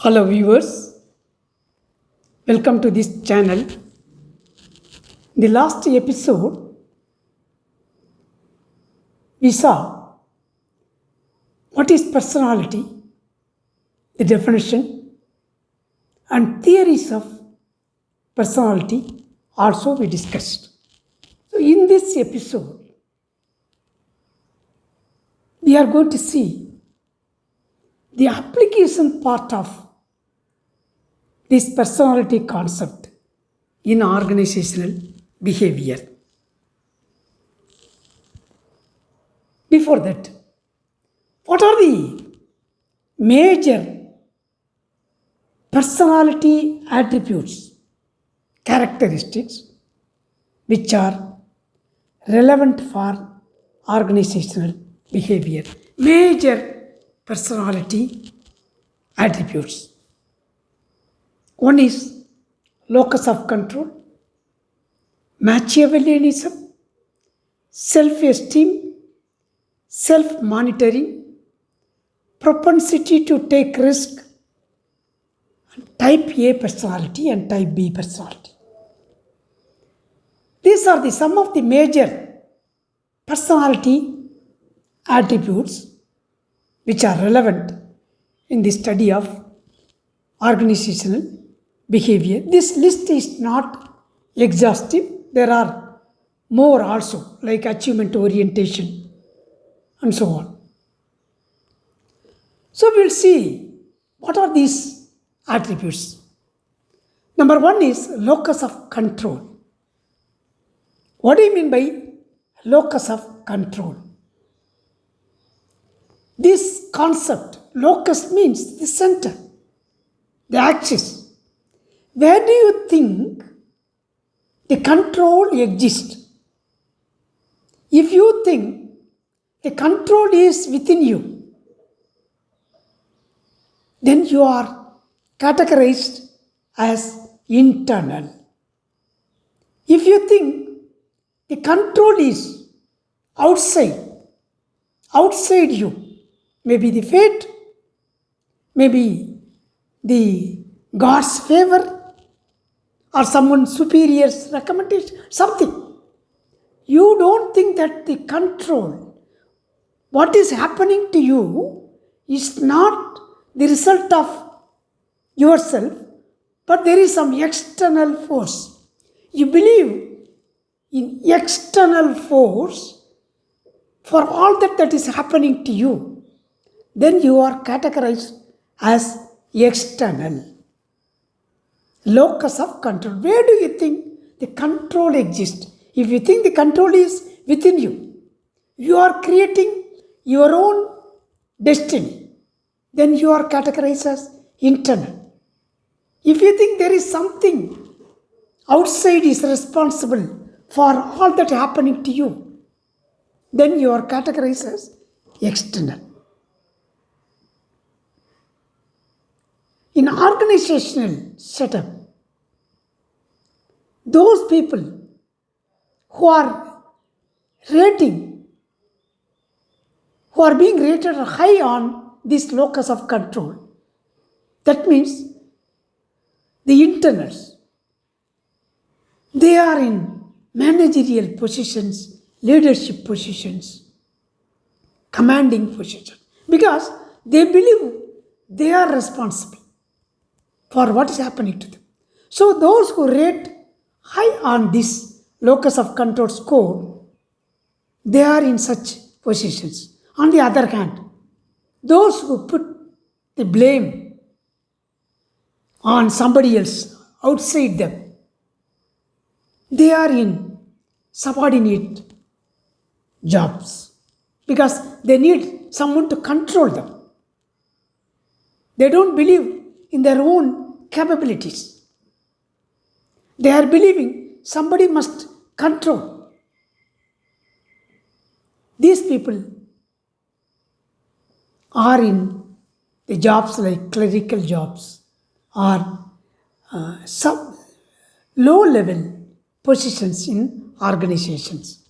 Hello viewers, welcome to this channel. In the last episode, we saw what is personality, the definition, and theories of personality also we discussed. So in this episode, we are going to see the application part of this personality concept in organizational behavior. Before that, what are the major personality attributes, characteristics which are relevant for organizational behavior? Major personality attributes. One is locus of control, Machiavellianism, self-esteem, self-monitoring, propensity to take risk, and type A personality and type B personality. These are some of the major personality attributes which are relevant in the study of organizational behavior. This list is not exhaustive. There are more also, like achievement orientation and so on. So we'll see what are these attributes. Number one is locus of control. What do you mean by locus of control? This concept, locus means the center, the axis. Where do you think the control exists? If you think the control is within you, then you are categorized as internal. If you think the control is outside you, maybe the fate, maybe the God's favor, or someone's superior's recommendation, something. You don't think that the control, what is happening to you, is not the result of yourself, but there is some external force. You believe in external force for all that is happening to you, then you are categorized as external. Locus of control. Where do you think the control exists? If you think the control is within you, you are creating your own destiny, then you are categorized as internal. If you think there is something outside is responsible for all that happening to you, then you are categorized as external. In organizational setup, those people who are being rated high on this locus of control, that means the internals, they are in managerial positions, leadership positions, commanding positions, because they believe they are responsible for what is happening to them. So those who rate high on this locus of control score, they are in such positions. On the other hand, those who put the blame on somebody else outside them, they are in subordinate jobs because they need someone to control them. They don't believe in their own capabilities. They are believing somebody must control. These people are in the jobs like clerical jobs or some low-level positions in organizations.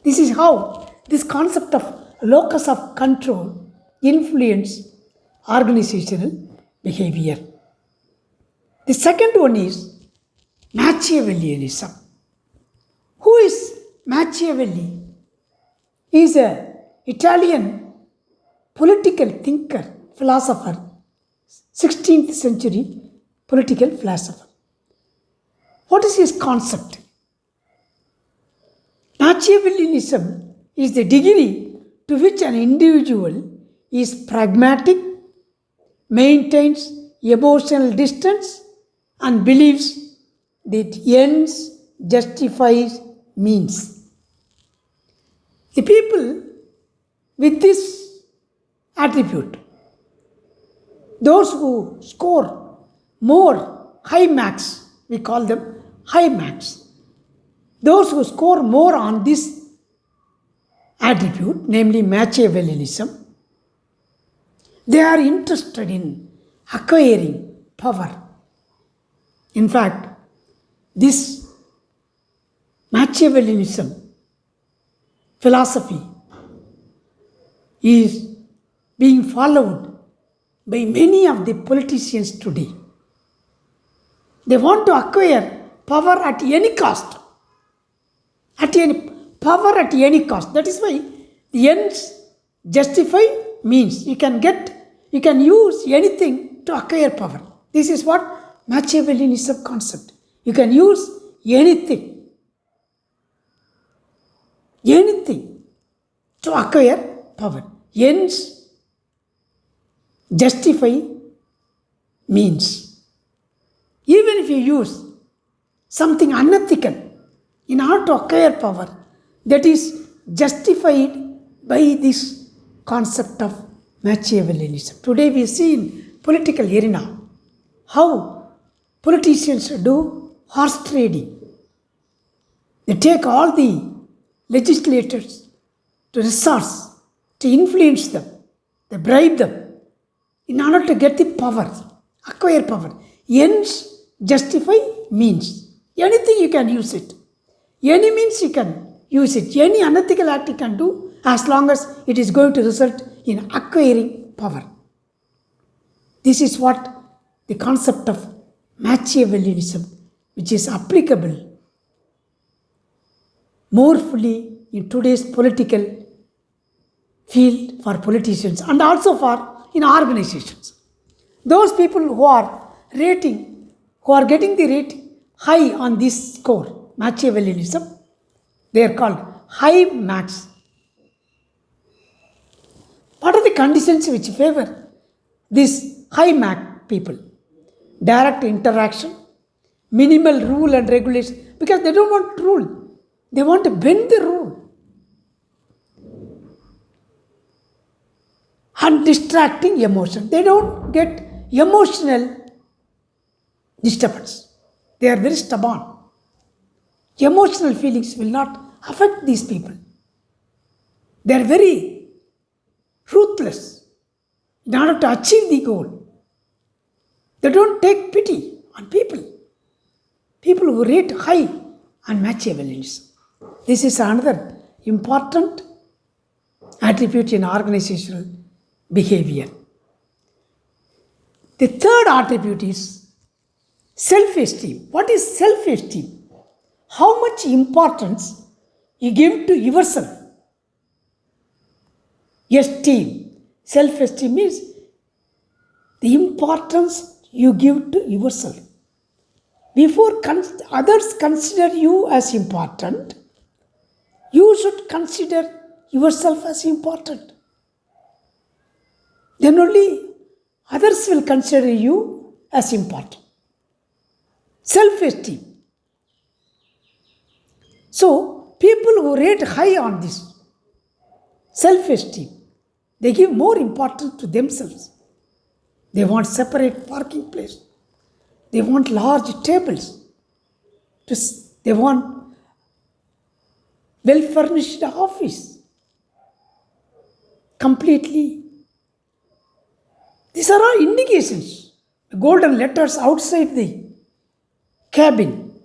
This is how this concept of locus of control influences organizational behavior. The second one is Machiavellianism. Who is Machiavelli? He is an Italian political thinker, philosopher, 16th century political philosopher. What is his concept? Machiavellianism is the degree to which an individual is pragmatic, maintains emotional distance, and believes that ends justifies means. The people with this attribute, those who score more high marks, we call them high marks. Those who score more on this attribute, namely Machiavellianism, they are interested in acquiring power. In fact, this Machiavellianism philosophy is being followed by many of the politicians today. They want to acquire power at any cost. Power at any cost. That is why the ends justify means. You can use anything to acquire power. This is what Machiavellianism concept. You can use anything to acquire power. Ends justify means. Even if you use something unethical in order to acquire power, that is justified by this concept of Machiavellianism. Today we see in political arena how politicians do horse trading. They take all the legislators to resource to influence them. They bribe them in order to get the power, acquire power. Ends justify means. Anything you can use it. Any means you can use it. Any unethical act you can do as long as it is going to result in acquiring power. This is what the concept of Machiavellianism, which is applicable more fully in today's political field for politicians and also for in organizations. Those people who are getting the rating high on this score, Machiavellianism, they are called high marks. What are the conditions which favor these high mark people? Direct interaction, minimal rule and regulation, because they don't want rule. They want to bend the rule. Undistracting emotion. They don't get emotional disturbance. They are very stubborn. Emotional feelings will not affect these people. They are very ruthless in order to achieve the goal. They don't take pity on people. People who rate high on Machiavellianism. This is another important attribute in organizational behavior. The third attribute is self-esteem. What is self-esteem? How much importance you give to yourself. Esteem. Self-esteem means the importance you give to yourself. Before others consider you as important, you should consider yourself as important. Then only others will consider you as important. Self-esteem. So, people who rate high on this self-esteem, they give more importance to themselves. They want separate parking place. They want large tables. They want well-furnished office. Completely. These are all indications. The golden letters outside the cabin,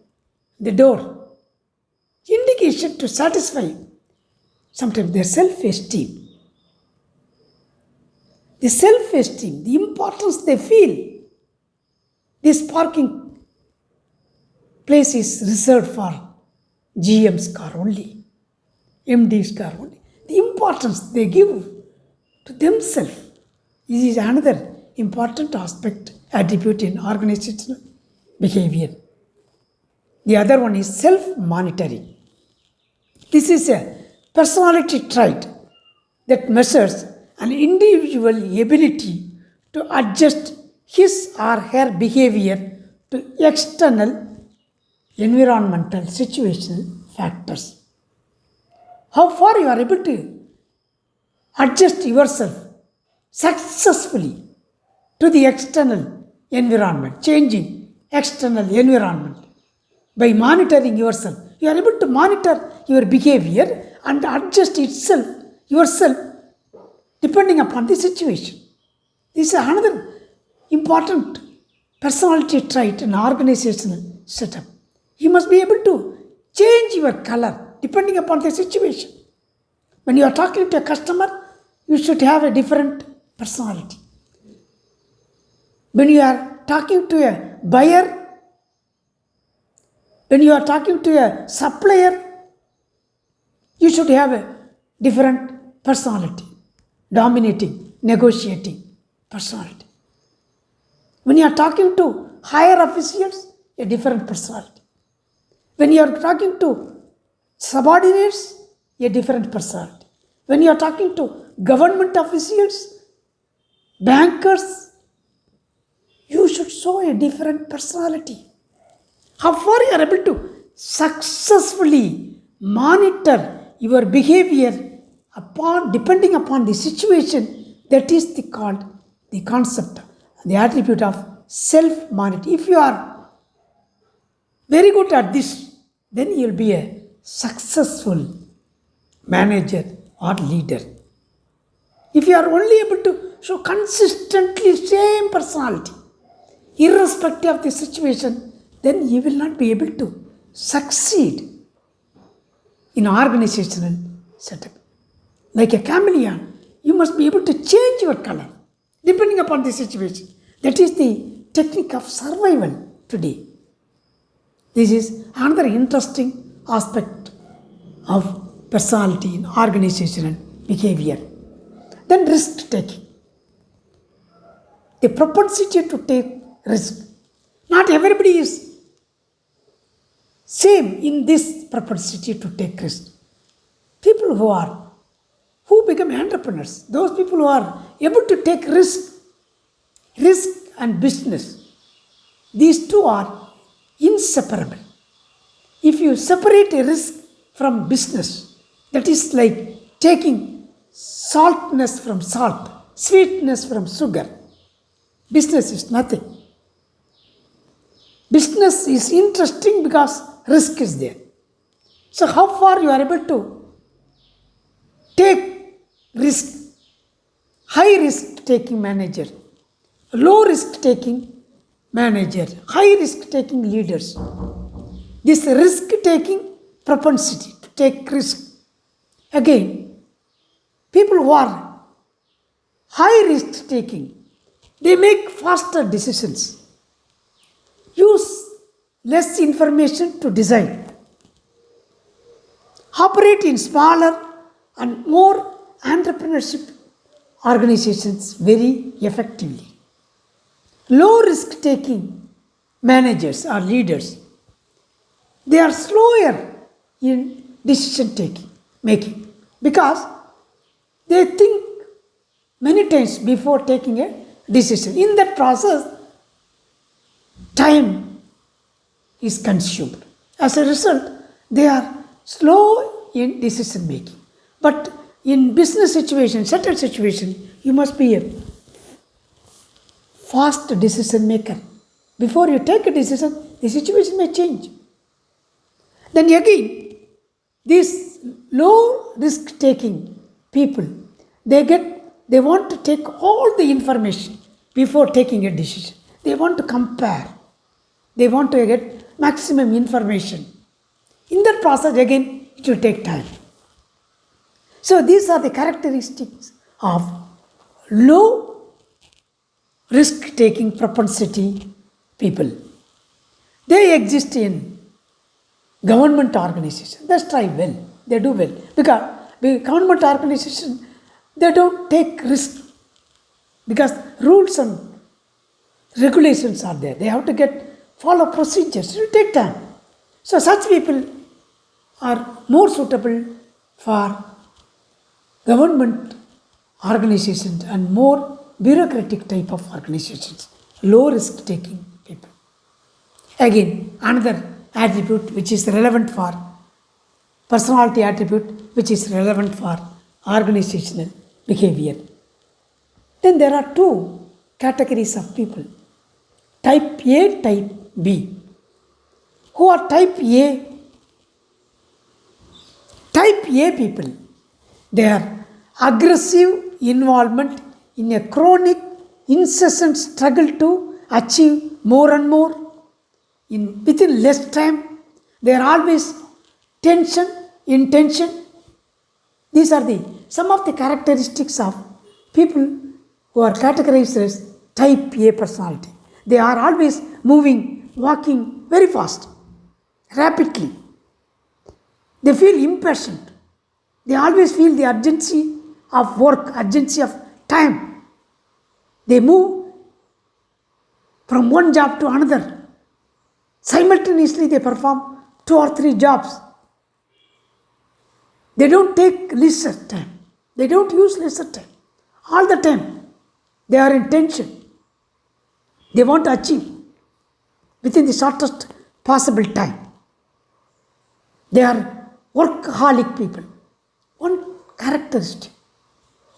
the door. Indication to satisfy sometimes their self-esteem. The self-esteem, the importance they feel. This parking place is reserved for GM's car only, MD's car only. The importance they give to themselves. This is another important aspect, attribute in organizational behavior. The other one is self-monitoring. This is a personality trait that measures an individual ability to adjust his or her behavior to external environmental situational factors. How far you are able to adjust yourself successfully to the external environment, changing external environment. By monitoring yourself, you are able to monitor your behavior and adjust yourself depending upon the situation. This is another important personality trait in organizational setup. You must be able to change your color depending upon the situation. When you are talking to a customer, you should have a different personality. When you are talking to a buyer, when you are talking to a supplier, you should have a different personality, dominating, negotiating personality. When you are talking to higher officials, a different personality. When you are talking to subordinates, a different personality. When you are talking to government officials, bankers, you should show a different personality. How far you are able to successfully monitor your behavior depending upon the situation, that is called the concept, the attribute of self-monitoring. If you are very good at this, then you will be a successful manager or leader. If you are only able to show consistently same personality, irrespective of the situation, then you will not be able to succeed in organizational setup. Like a chameleon, you must be able to change your color depending upon the situation. That is the technique of survival today. This is another interesting aspect of personality in organizational behavior. Then risk taking. The propensity to take risk. Not everybody is same in this propensity to take risk. People who become entrepreneurs, those people who are able to take risk and business, these two are inseparable. If you separate a risk from business, that is like taking saltness from salt, sweetness from sugar. Business is nothing. Business is interesting because risk is there. So how far you are able to take risk, high risk taking manager, low risk taking manager, high risk taking leaders. This risk taking propensity to take risk. Again, people who are high risk taking, they make faster decisions, use less information to decide, operate in smaller and more entrepreneurship organizations very effectively. Low risk taking managers or leaders, they are slower in decision making because they think many times before taking a decision. In that process, time is consumed. As a result, they are slow in decision making. But in business situation, certain situation, you must be a fast decision maker. Before you take a decision, the situation may change. Then again, these low risk taking people, they want to take all the information before taking a decision. They want to compare. They want to get maximum information. In that process, again, it will take time. So these are the characteristics of low risk-taking propensity people. They exist in government organizations. They strive well. They do well. Because the government organizations, they don't take risks. Because rules and regulations are there. They have to follow procedures. It will take time. So such people are more suitable for government organizations and more bureaucratic type of organizations, low risk taking people. Again, another attribute which is relevant for personality attribute which is relevant for organizational behavior. Then there are two categories of people, type A, type B. Who are type A? Type A people, they are aggressive involvement in a chronic, incessant struggle to achieve more and more within less time. They are always in tension. These are some of the characteristics of people who are categorized as type A personality. They are always moving, walking very fast, rapidly. They feel impatient. They always feel the urgency of work, urgency of time. They move from one job to another. Simultaneously, they perform 2 or 3 jobs. They don't take leisure time. They don't use leisure time. All the time, they are in tension. They want to achieve within the shortest possible time. They are workaholic people. One characteristic,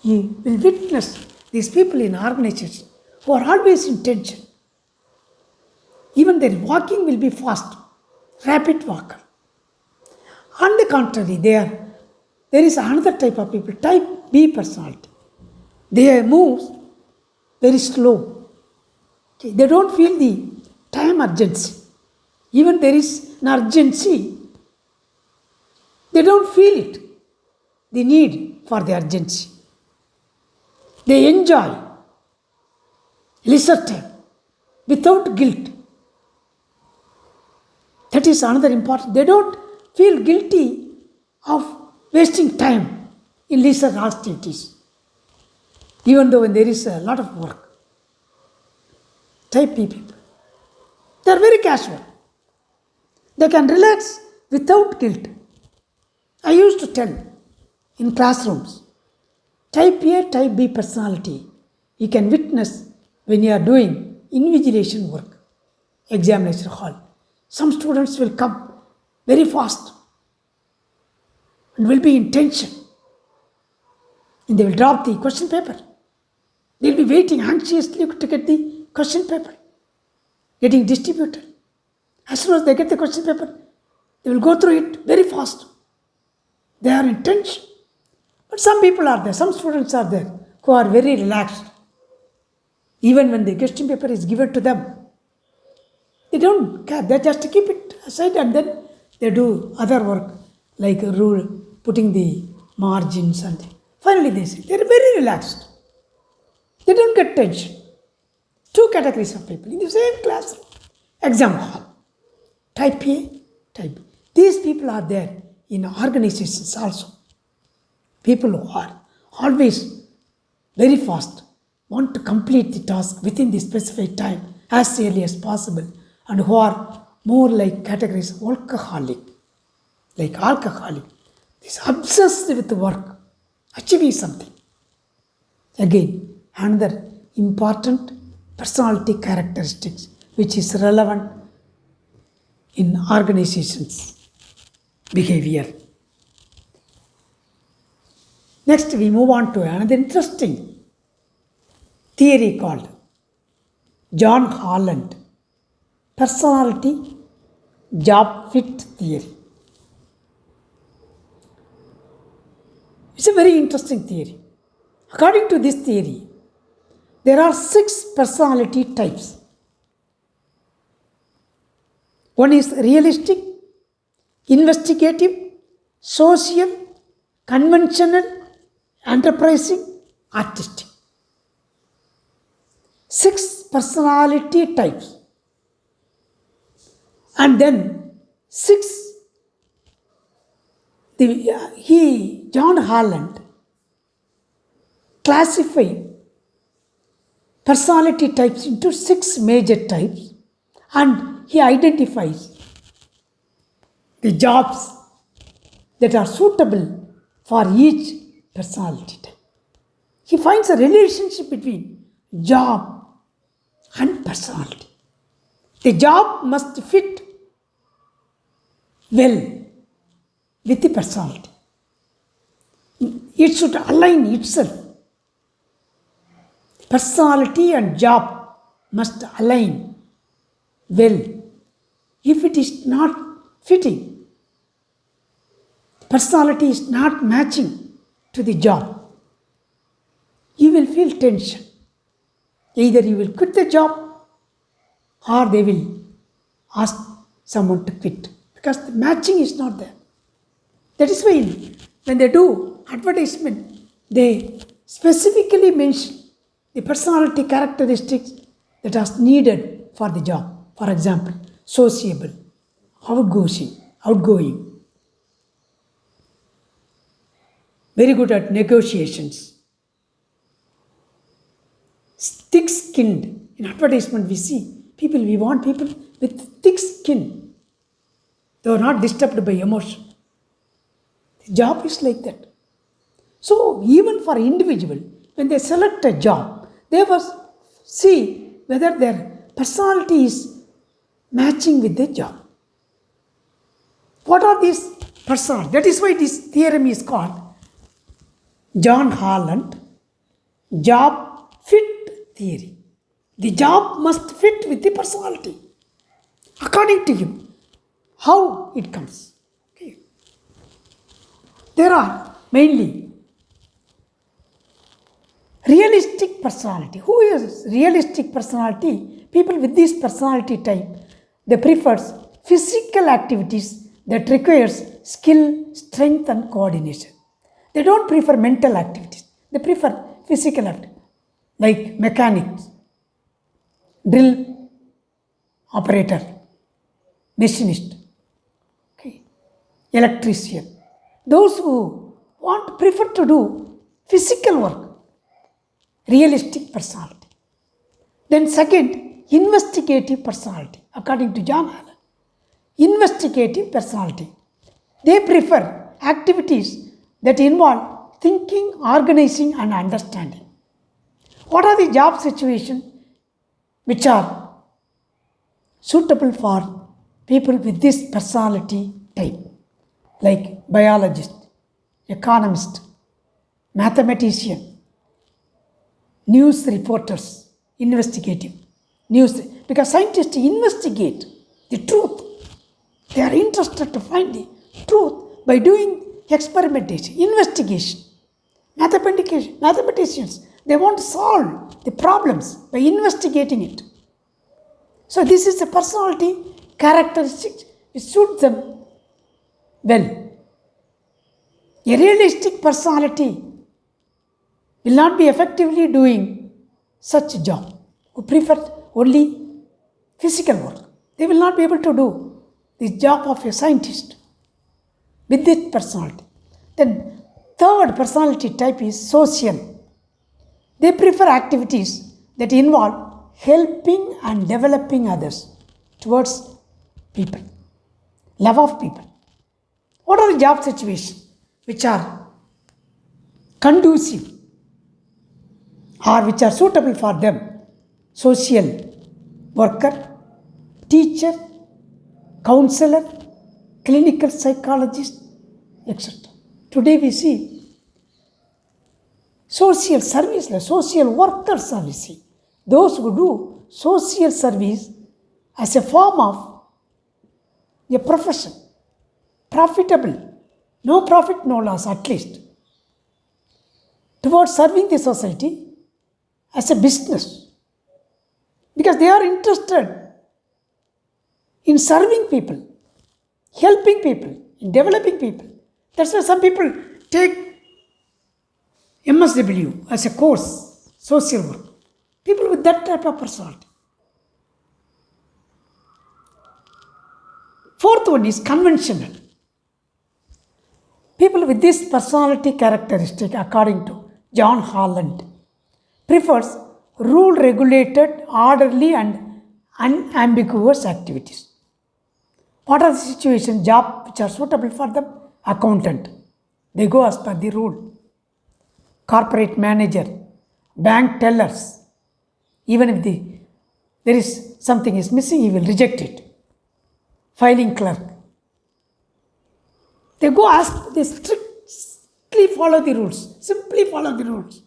you will witness these people in organizations who are always in tension. Even their walking will be fast, rapid walker. On the contrary, there is another type of people, type B personality. They move very slow. Okay. They don't feel the time urgency. Even there is an urgency, they don't feel it, the need for the urgency. They enjoy leisure time without guilt. That is another important. They don't feel guilty of wasting time in leisure activities, even though when there is a lot of work. Type B people, they are very casual. They can relax without guilt. I used to tell in classrooms, type A, type B personality, you can witness when you are doing invigilation work, examination hall. Some students will come very fast and will be in tension. And they will drop the question paper. They will be waiting anxiously to get the question paper getting distributed. As soon as they get the question paper, they will go through it very fast. They are in tension. But some people are there, some students are there who are very relaxed. Even when the question paper is given to them, they don't care. They just keep it aside and then they do other work like putting the margins and finally they say they are very relaxed. They don't get tension. Two categories of people in the same classroom. Exam hall. Type A, type B. These people are there in organizations also. People who are always very fast, want to complete the task within the specified time as early as possible, and who are more like categories of workaholic, like alcoholic. Is obsessed with work, achieving something. Again, another important personality characteristics which is relevant in organizations' behavior. Next, we move on to another interesting theory called John Holland personality job fit theory. It's a very interesting theory. According to this theory, there are 6 personality types. One is realistic, investigative, social, conventional, enterprising, artistic. 6 personality types. And then six, John Holland classified personality types into six major types, and he identifies the jobs that are suitable for each personality type. He finds a relationship between job and personality. The job must fit well with the personality. It should align itself. Personality and job must align well. If it is not fitting, personality is not matching to the job, you will feel tension. Either you will quit the job or they will ask someone to quit because the matching is not there. That is why when they do advertisement, they specifically mention the personality characteristics that are needed for the job. For example, sociable, outgoing, very good at negotiations, thick-skinned. In advertisement, we want people with thick skin. They are not disturbed by emotion. The job is like that. So even for individual, when they select a job, they must see whether their personality is matching with the job. What are these personalities? That is why this theorem is called John Holland job fit theory. The job must fit with the personality. According to him, how it comes? Okay. There are mainly realistic personality. Who is realistic personality? People with this personality type, they prefer physical activities that requires skill, strength and coordination. They don't prefer mental activities. They prefer physical activities like mechanics, drill operator, machinist, okay, electrician. Those who prefer to do physical work, realistic personality. Then second, investigative personality. According to John Holland, investigative personality. They prefer activities that involve thinking, organizing and understanding. What are the job situations which are suitable for people with this personality type? Like biologist, economist, mathematician, news reporters, investigative news, because scientists investigate the truth. They are interested to find the truth by doing experimentation, investigation. Mathematicians, they want to solve the problems by investigating it. So this is a personality characteristic which suits them well. A realistic personality will not be effectively doing such a job, who prefer only physical work. They will not be able to do the job of a scientist with this personality. Then third personality type is social. They prefer activities that involve helping and developing others towards people, love of people. What are the job situations which are conducive or which are suitable for them? Social worker, teacher, counselor, clinical psychologist, etc. Today we see social service, social workers are we see. Those who do social service as a form of a profession, profitable, no profit, no loss at least, towards serving the society as a business. Because they are interested in serving people, helping people, in developing people. That's why some people take MSW as a course, social work. People with that type of personality. Fourth one is conventional. People with this personality characteristic, according to John Holland, prefers rule-regulated, orderly and unambiguous activities. What are the situations, jobs which are suitable for them? Accountant. They go as per the rule. Corporate manager, bank tellers. Even if there is something is missing, he will reject it. Filing clerk. They go as they strictly follow the rules. Simply follow the rules.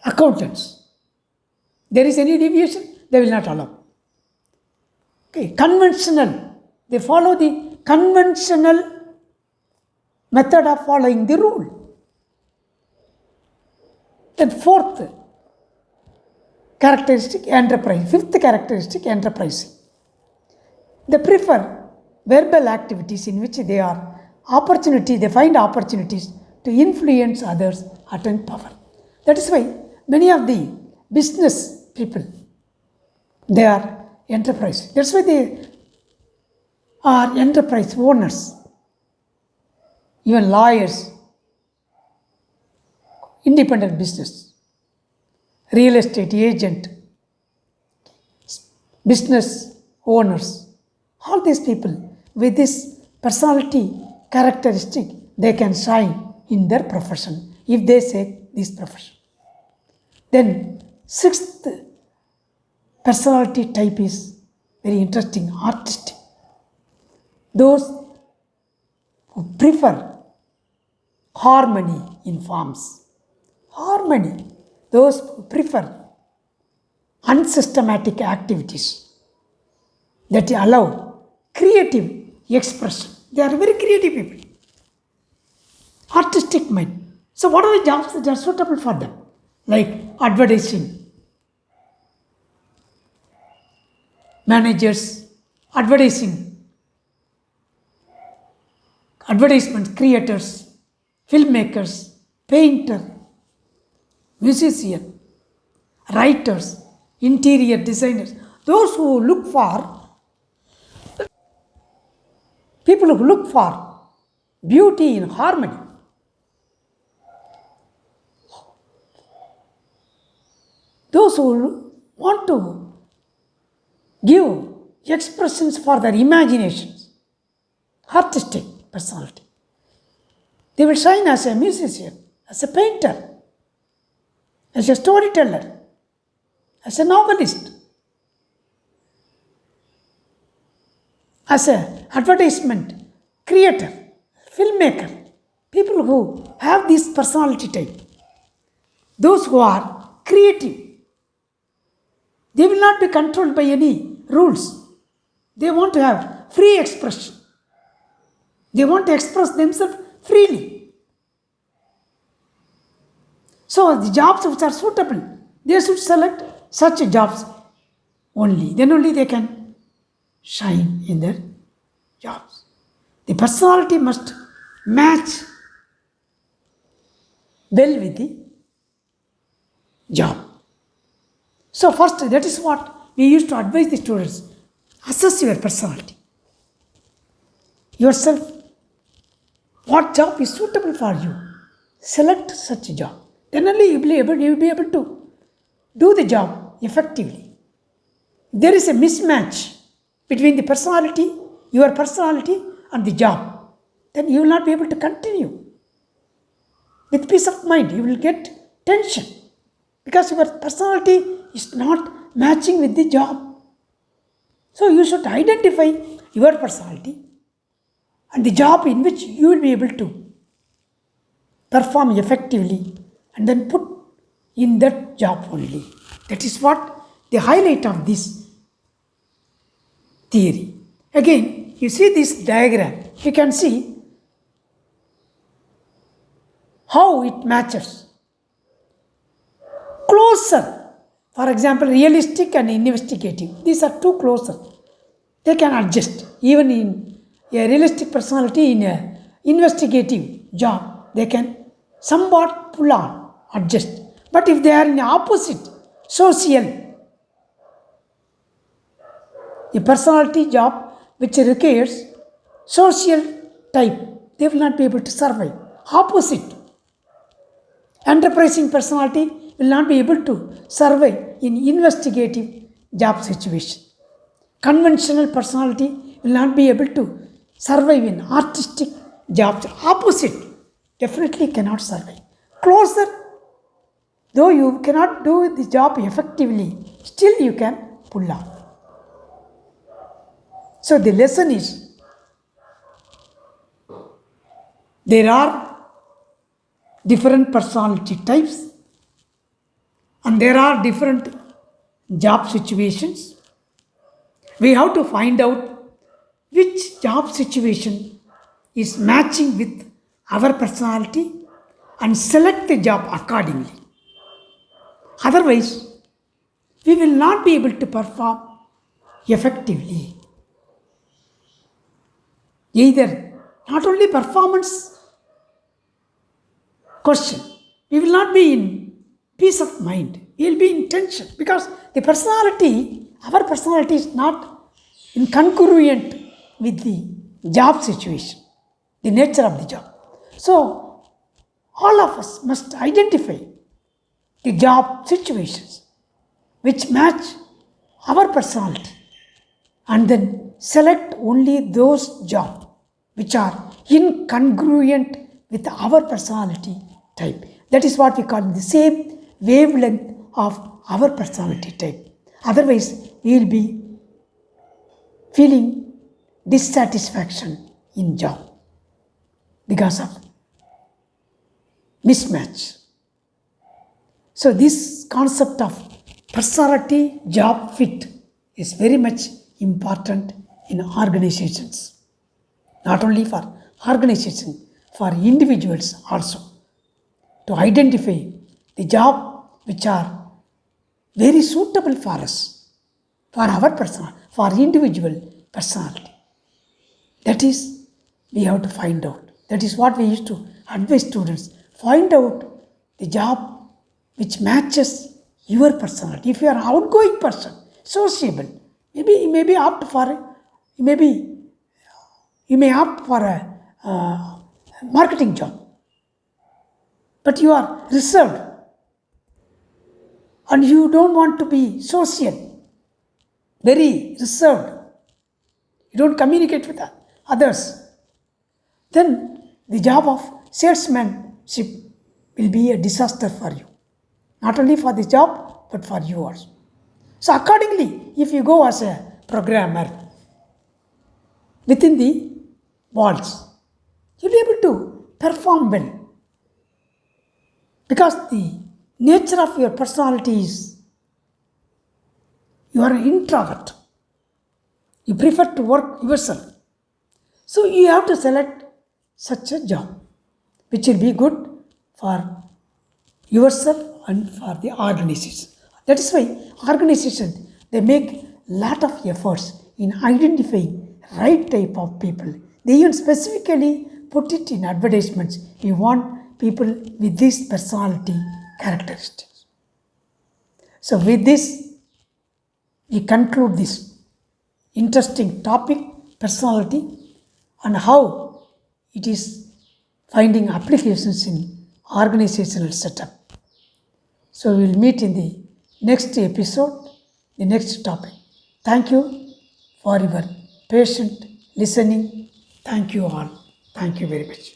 Accountants. There is any deviation, they will not allow. Okay, conventional. They follow the conventional method of following the rule. Then fourth characteristic, enterprise. Fifth characteristic, enterprising. They prefer verbal activities in which they find opportunities to influence others, attain power. That is why many of the business people, they are enterprise. That's why they are enterprise owners. Even lawyers, independent business, real estate agent, business owners, all these people with this personality characteristic, they can shine in their profession if they say this profession. Then sixth personality type is very interesting, artistic. Those who prefer harmony in forms. Harmony. Those who prefer unsystematic activities that allow creative expression. They are very creative people. Artistic mind. So what are the jobs that are suitable for them? Like advertising, managers, advertisement creators, filmmakers, painter, musician, writers, interior designers. Those who look for, people who look for beauty in harmony. Those who want to give expressions for their imaginations, artistic personality. They will shine as a musician, as a painter, as a storyteller, as a novelist, as an advertisement creator, filmmaker. People who have this personality type, those who are creative, they will not be controlled by any rules. They want to have free expression. They want to express themselves freely. So the jobs which are suitable, they should select such jobs only. Then only they can shine in their jobs. The personality must match well with the job. So first, that is what we used to advise the students. Assess your personality. Yourself, what job is suitable for you. Select such a job. Then only you will be able to do the job effectively. If there is a mismatch between the personality, your personality and the job, then you will not be able to continue. With peace of mind, you will get tension because your personality is not matching with the job. So you should identify your personality and the job in which you will be able to perform effectively and then put in that job only. That is what the highlight of this theory. Again, you see this diagram, you can see how it matches. Closer. For example, realistic and investigative. These are two closer. They can adjust. Even in a realistic personality, in an investigative job, they can somewhat pull on, adjust. But if they are in the opposite, social, A personality job which requires social type, they will not be able to survive. Opposite, enterprising personality will not be able to survive in investigative job situation. Conventional personality will not be able to survive in artistic jobs. Opposite definitely cannot survive. Closer, though you cannot do the job effectively, still you can pull off. So the lesson is, there are different personality types and there are different job situations. We have to find out which job situation is matching with our personality and select the job accordingly. Otherwise, we will not be able to perform effectively. Either not only performance question, we will not be in peace of mind, we will be in tension, because the personality, our personality is not incongruent with the job situation, the nature of the job. So, all of us must identify the job situations which match our personality and then select only those jobs which are incongruent with our personality type. That is what we call the same wavelength of our personality type. Otherwise, we will be feeling dissatisfaction in job because of mismatch. So this concept of personality job fit is very much important in organizations. Not only for organization, for individuals also. To identify the job which are very suitable for us, for our personal, for individual personality. That is, we have to find out. That is what we used to advise students. Find out the job which matches your personality. If you are an outgoing person, sociable, maybe you may be opt for, you may opt for a marketing job. But you are reserved and you don't want to be social, very reserved. You don't communicate with others. Then the job of salesmanship will be a disaster for you. Not only for the job, but for you also. So accordingly, if you go as a programmer within the walls, you'll be able to perform well. Because the nature of your personality is, you are an introvert. You prefer to work yourself. So you have to select such a job which will be good for yourself and for the organization. That is why organizations, they make lot of efforts in identifying right type of people. They even specifically put it in advertisements. We want people with this personality characteristics. So with this, we conclude this interesting topic, personality, and how it is finding applications in organizational setup. So we will meet in the next episode, the next topic. Thank you for your patient listening. Thank you all. Thank you very much.